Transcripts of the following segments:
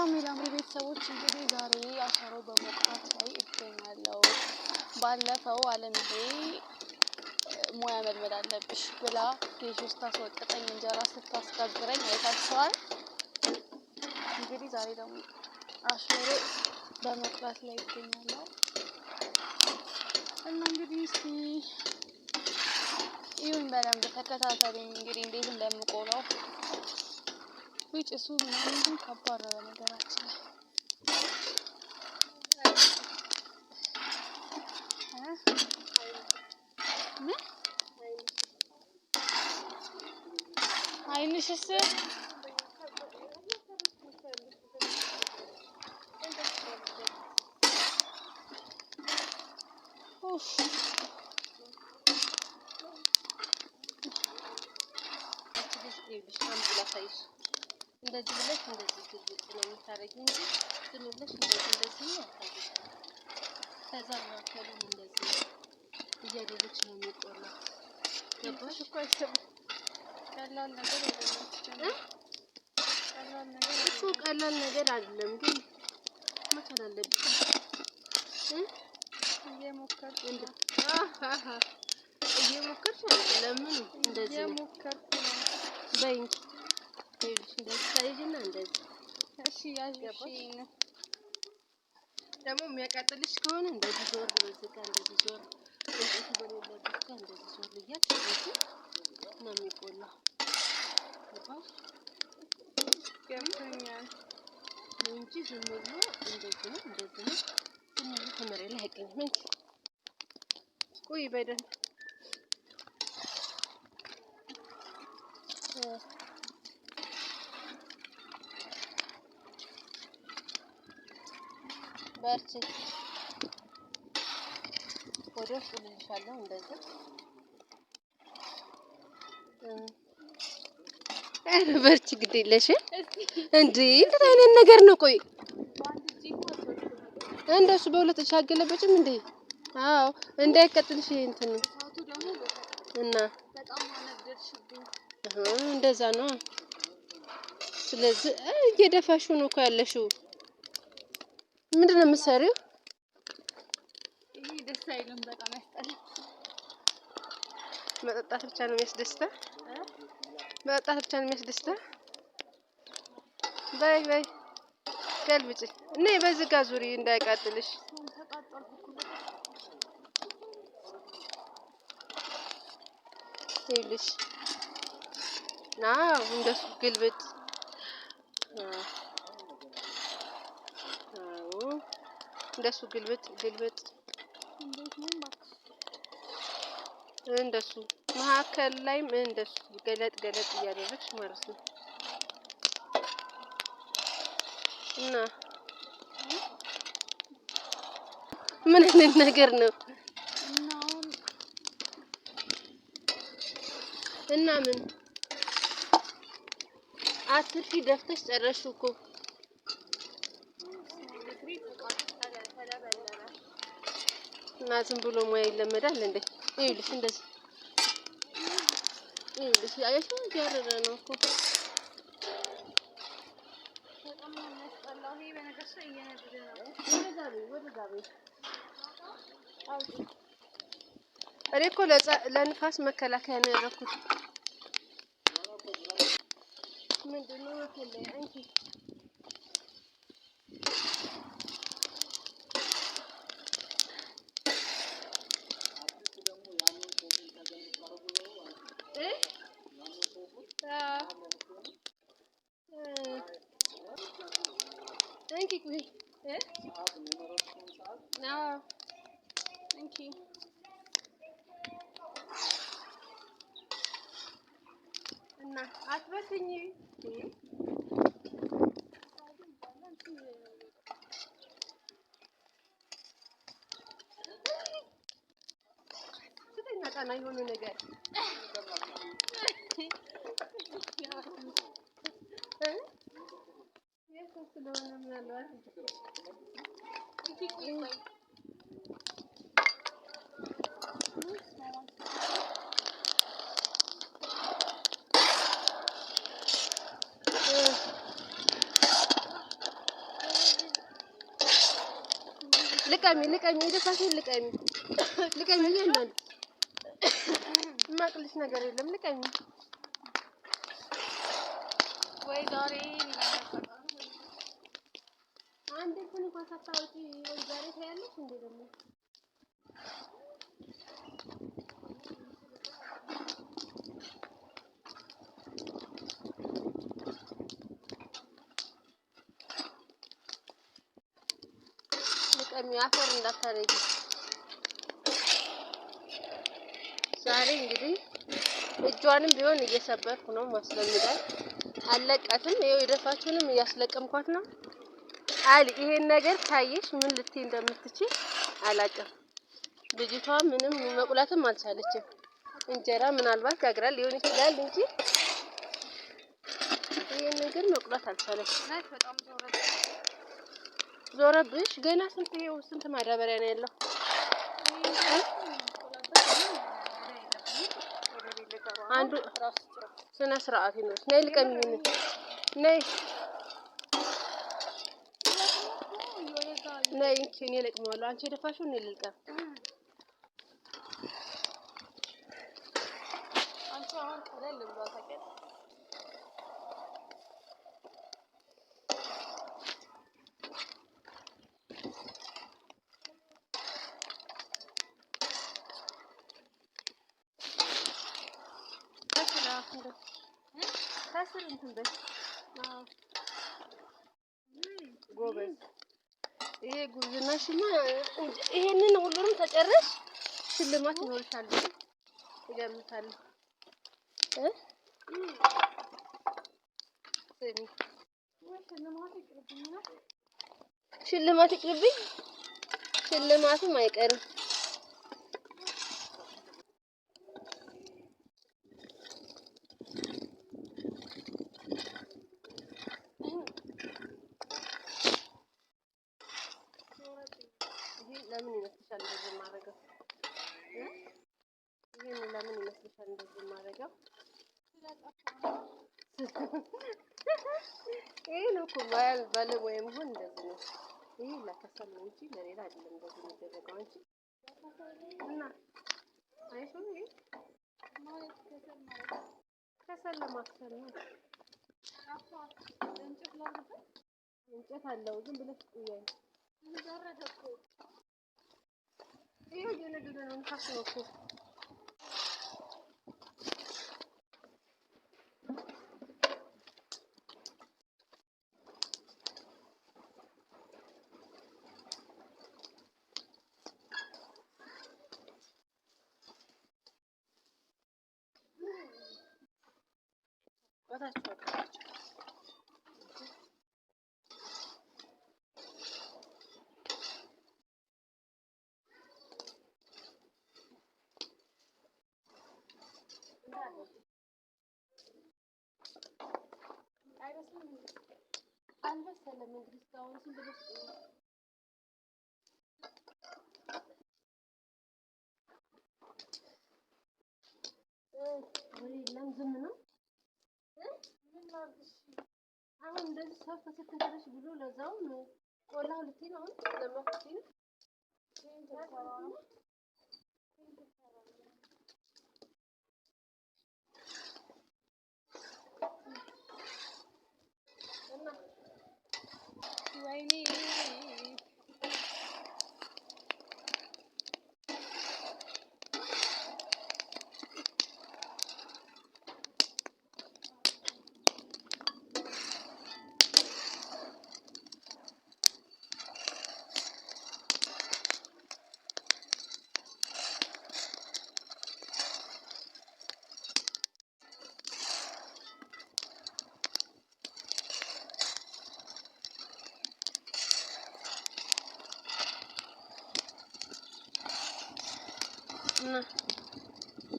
ሰላም የላምሪ ቤተሰቦች እንግዲህ ዛሬ አሻሮ በመቁራት ላይ እገኛለሁ። ባለፈው አለምዬ ሙያ መልመድ አለብሽ ብላ ኬጅ ውስጥ ታስወጥተኝ እንጀራ ስታስጋግረኝ አይታችኋል። እንግዲህ ዛሬ ደግሞ አሻሮ በመቁራት ላይ እገኛለሁ እና እንግዲህ እስኪ ይሁን በደንብ ተከታተሉኝ እንግዲህ እንዴት እንደምቆላው። ጭሱ ምናምን ከባድ ነው በነገራችን ላይ። ምን አይንሽስ እንደዚህ ብለሽ እንደዚህ ግልጽ ነው የምታረጊው እንጂ ዝም ብለሽ እንደዚህ አታውቂም። ከዛ ማከሉ እንደዚህ እያደረግሽ ነው የሚቆላው። ገባሽ እኮ አይሰማም። ቀላል ነገር አይደለም። ቀላል ነገር አይደለም ግን መቻል አለብሽ። እየሞከርኩ ለምን እንደዚህ እየሞከርኩ ነው በይ እንደዚህ ታይጅና እንደዚህ እሺ ያዥሽ ደግሞ የሚያቃጥልሽ ከሆነ እንደዚህ ዞር በዚህ ጋር እንደዚህ ዞር እንጨት በሌለበት ጋር እንደዚህ ዞር እያልሽ ነው የሚቆላው። ገባሽ? ገብቶኛል እንጂ ዝም ብሎ እንደዚህ ነው ዝም ብሎ ከመሬት ላይ አይገኝም እንጂ ቆይ በደንብ በርቺ ወደ ውስጥ ልልሻለሁ እንደዚህ በርቺ ግድ የለሽ እንዴ እንዴት አይነት ነገር ነው? ቆይ እንደሱ በሁለት ተሻገለበጭም እንዴ? አዎ እንዳይቀጥልሽ እንትን ነው እና በጣም አነደድሽብኝ። እንደዛ ነው። ስለዚህ እየደፋሽው ነው እኮ ያለሽው። ምንድን ነው የምትሰሪው? ይሄ ደስ አይልም፣ በጣም ያስጠላል። መጠጣት ብቻ ነው የሚያስደስተው? መጠጣት ብቻ ነው የሚያስደስተው? በይ ገልብጪ እና በዚህ ጋር ዙሪ እንዳይቃጥልሽ። ይልሽ ናው እንደሱ ግልብጥ እንደሱ ግልብጥ እንደሱ መሀከል ላይም እንደሱ ገለጥ እያደረግሽ ማለት ነው። እና ምን አይነት ነገር ነው? እና ምን አትርፊ ደፍተሽ ጨረሽው እኮ እና ዝም ብሎ ሙያ ይለመዳል እንዴ? ይኸውልሽ እንደዚህ ይኸውልሽ አያችሁ ያረረ ነው እኮ በጣም ነው የሚያስጠላው። ይሄ በነገርሽ እየነደደ ነው። ወደዛ በይ እኔ እኮ ለንፋስ መከላከያ ነው ያደረኩት። ምንድነው ወከለ አንቺ Thank you. No. Thank you. Nah, atbasini. Sudah nak tanah yang mana negara? ስለሆነ ምናልባት ልቀሚ የደፋሽን ልቀሚ ይላል። ማቅልሽ ነገር የለም ልቀሚ ወይ ዛሬ አንዴ እንኳን ሳታወጪ ወይ ዛሬ ታያለሽ እንዴ ደግሞ ልቀሚ አፈር እንዳታረጊ። ዛሬ እንግዲህ እጇንም ቢሆን እየሰበርኩ ነው ማስለምዳል። አለቃትም ይሄው የደፋችሁንም እያስለቀምኳት ነው። አሊ ይሄን ነገር ካየሽ ምን ልትይ እንደምትችል አላውቅም። ልጅቷ ምንም መቁላትም አልቻለችም። እንጀራ ምናልባት ጋግራ ሊሆን ይችላል እንጂ ይሄን ነገር መቁላት አልቻለችም። በጣም ዞረብሽ ገና ስንት ማዳበሪያ ነው ያለው? አንዱ ስነ ስርዓት ነው። ነይ ልቀሚኝ ነይ እኔ ልቅመዋለሁ። አንቺ የደፋሽው እኔ ልልቀም። አንቺ አሁን ቀለል ብሏል ታውቂያለሽ። ከስር እንትን በይ ጎበዝ። ይሄ ጉብዝናሽማ ይሄንን ሁሉንም ተጨረሽ ሽልማት ይኖርሻል እገምታለሁ። ሽልማት ይቅርብኝ። ሽልማቱም አይቀርም። ለምን ይመስልሻል እንደዚህ ማረጋው? ይሄን ለምን ይመስልሻል እንደዚህ ማረጋው? ይሄ ነው እኮ ባለሙያ መሆን እንደዚህ ነው። ይሄ ለከሰል ነው እንጂ ለሌላ አይደለም እንደዚህ የሚደረገው እንጂ እና አይሹም ይሄ ማለት ከሰል ለማክሰል ነው። እንጨት አለው ዝም ብለሽ ጥያይ ይዘረደኩ ይሄ የነደደ ነው ካስነው እኮ አልበሰለም እንግዲህ እስካሁን ዝም ብለሽ ወይም ዝም ነው አሁን እንደዚህ ሰው ተሰክተሽ ብሎ ለዛው ነው ወላሂ ልትይ ነው ለማፍቲ ወይኔ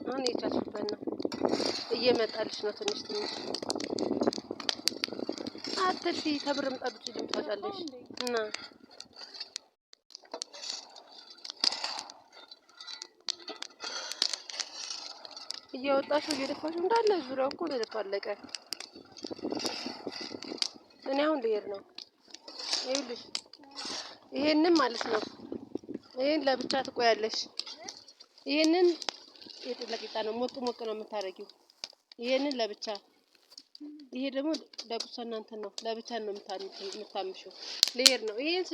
አሁን የቻልሽበት ነው እየመጣልሽ ነው ትንሽ አትርፊ ተብርም ጠብቂ ልምታጫለሽ እና እያወጣሽው እየደፋሽው እንዳለ ዙሪያው እኮ ነው የተፋለቀ። እኔ አሁን ልሄድ ነው ይኸውልሽ ይሄንን ማለት ነው ይሄን ለብቻ ትቆያለሽ። ይሄንን ለቂጣ ነው ሞቅ ሞቅ ነው የምታረጊው። ይሄንን ለብቻ ይሄ ደግሞ ለብቻ እናንተ ነው ለብቻ ነው የምታምሽው። ሌየር ነው። ይሄን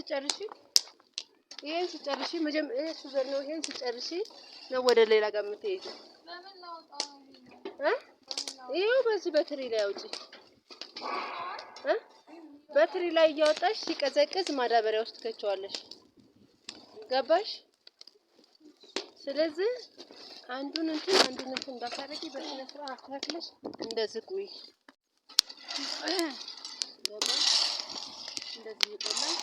ስጨርሺ መጀመሪያ እሱ ዘር ነው። ይሄን ስጨርሺ ነው ወደ ሌላ ጋር የምትሄጂው። ይሄው በዚህ በትሪ ላይ አውጪ። በትሪ ላይ እያወጣሽ ሲቀዘቅዝ ማዳበሪያ ውስጥ ከቸዋለሽ። ገባሽ? ስለዚህ አንዱን እንትን እንዳታረጊ በስነ ስርዓት አስተካክለሽ እንደዚህ ቁይ። ገባሽ? እንደዚህ ይቆላል።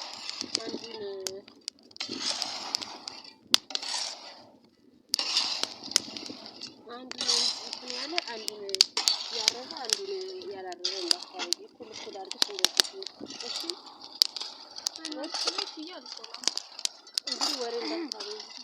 አንዱን እንትን ያለ አንዱን ያረጋ አንዱን ያላረጋ እንዳታረጊ። እኩል አድርገሽ እንደዚህ እሺ። እንግዲህ ወሬ እንዳታረጊ